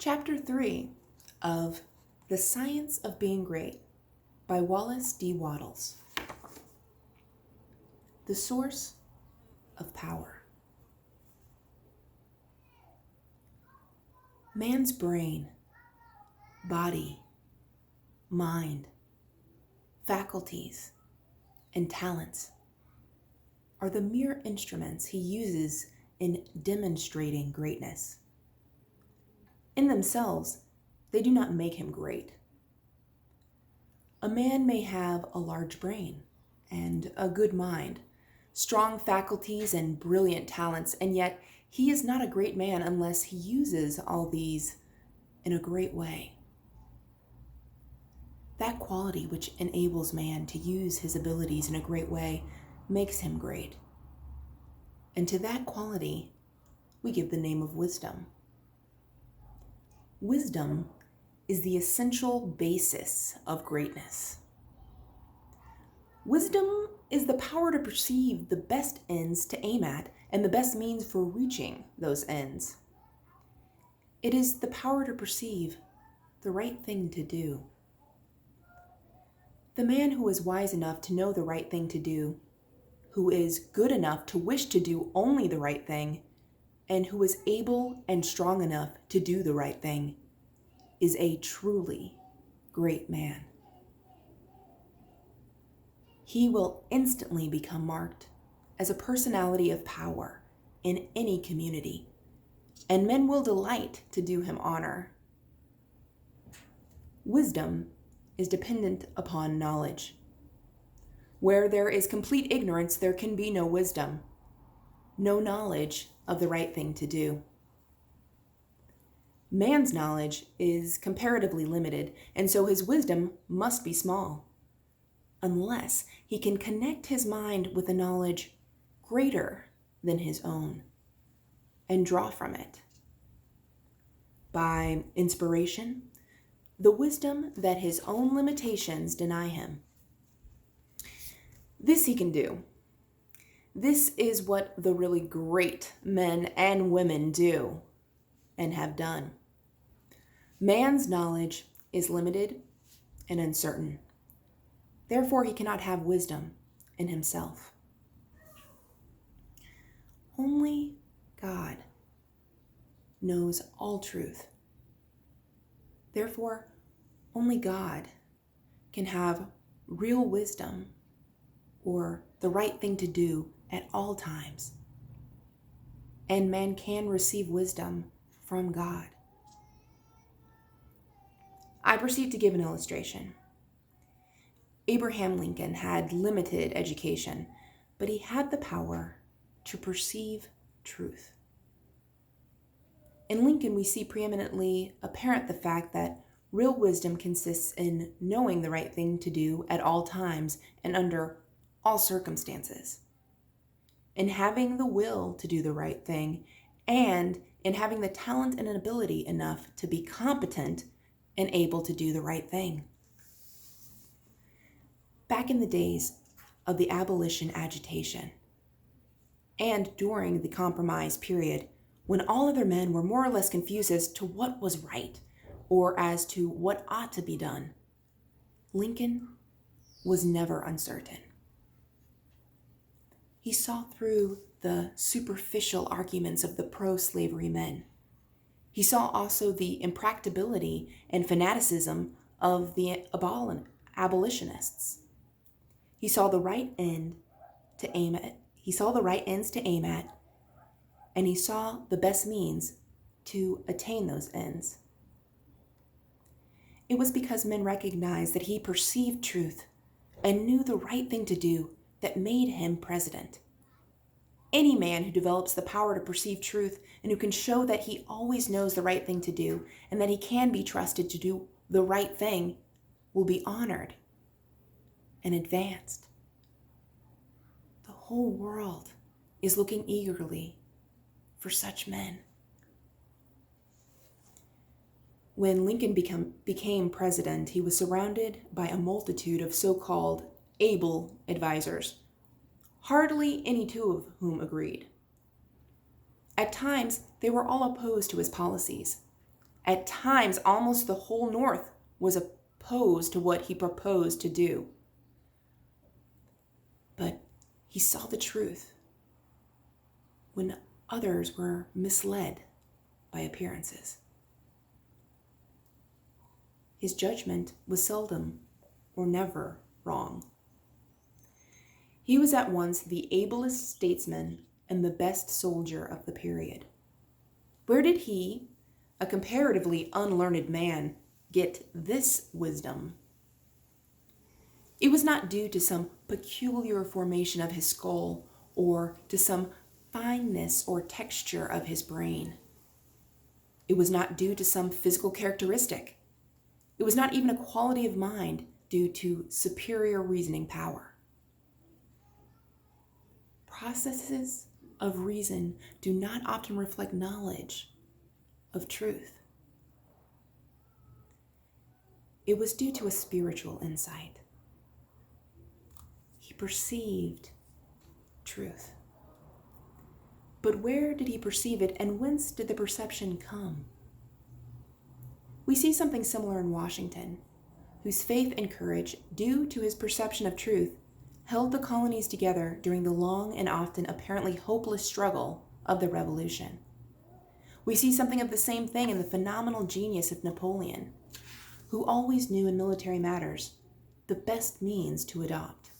Chapter 3 of The Science of Being Great by Wallace D. Wattles. The Source of Power. Man's brain, body, mind, faculties, and talents are the mere instruments he uses in demonstrating greatness. In themselves, they do not make him great. A man may have a large brain and a good mind, strong faculties and brilliant talents, and yet he is not a great man unless he uses all these in a great way. That quality which enables man to use his abilities in a great way makes him great. And to that quality, we give the name of wisdom. Wisdom is the essential basis of greatness. Wisdom is the power to perceive the best ends to aim at and the best means for reaching those ends. It is the power to perceive the right thing to do. The man who is wise enough to know the right thing to do, who is good enough to wish to do only the right thing, and who is able and strong enough to do the right thing, is a truly great man. He will instantly become marked as a personality of power in any community, and men will delight to do him honor. Wisdom is dependent upon knowledge. Where there is complete ignorance, there can be no wisdom, no knowledge of the right thing to do. Man's knowledge is comparatively limited, and so his wisdom must be small, unless he can connect his mind with a knowledge greater than his own and draw from it. By inspiration, the wisdom that his own limitations deny him. This he can do. This is what the really great men and women do and have done. Man's knowledge is limited and uncertain. Therefore, he cannot have wisdom in himself. Only God knows all truth. Therefore, only God can have real wisdom or the right thing to do at all times. And man can receive wisdom from God. I proceed to give an illustration. Abraham Lincoln had limited education, but he had the power to perceive truth. In Lincoln, we see preeminently apparent the fact that real wisdom consists in knowing the right thing to do at all times and under all circumstances, in having the will to do the right thing, and in having the talent and ability enough to be competent and able to do the right thing. Back in the days of the abolition agitation, and during the compromise period, when all other men were more or less confused as to what was right or as to what ought to be done, Lincoln was never uncertain. He saw through the superficial arguments of the pro-slavery men. He saw also the impracticability and fanaticism of the abolitionists. He saw the right end to aim at. He saw the right ends to aim at, and he saw the best means to attain those ends. It was because men recognized that he perceived truth and knew the right thing to do that made him president. Any man who develops the power to perceive truth and who can show that he always knows the right thing to do and that he can be trusted to do the right thing will be honored and advanced. The whole world is looking eagerly for such men. When Lincoln became president, he was surrounded by a multitude of so-called able advisors, hardly any two of whom agreed. At times, they were all opposed to his policies. At times, almost the whole North was opposed to what he proposed to do. But he saw the truth when others were misled by appearances. His judgment was seldom or never wrong. He was at once the ablest statesman and the best soldier of the period. Where did he, a comparatively unlearned man, get this wisdom? It was not due to some peculiar formation of his skull or to some fineness or texture of his brain. It was not due to some physical characteristic. It was not even a quality of mind due to superior reasoning power. Processes of reason do not often reflect knowledge of truth. It was due to a spiritual insight. He perceived truth. But where did he perceive it, and whence did the perception come? We see something similar in Washington, whose faith and courage, due to his perception of truth, held the colonies together during the long and often apparently hopeless struggle of the Revolution. We see something of the same thing in the phenomenal genius of Napoleon, who always knew in military matters the best means to adopt.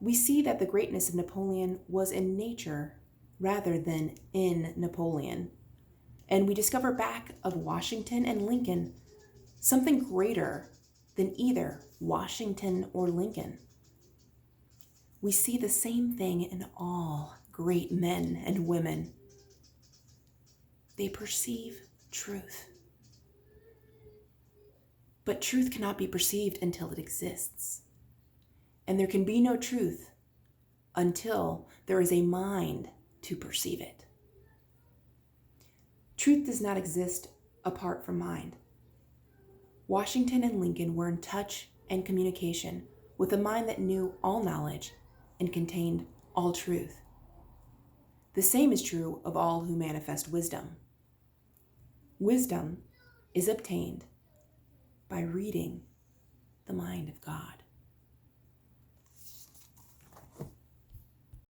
We see that the greatness of Napoleon was in nature rather than in Napoleon. And we discover back of Washington and Lincoln something greater than either Washington or Lincoln. We see the same thing in all great men and women. They perceive truth. But truth cannot be perceived until it exists. And there can be no truth until there is a mind to perceive it. Truth does not exist apart from mind. Washington and Lincoln were in touch and communication with a mind that knew all knowledge and contained all truth. The same is true of all who manifest wisdom. Wisdom is obtained by reading the mind of God.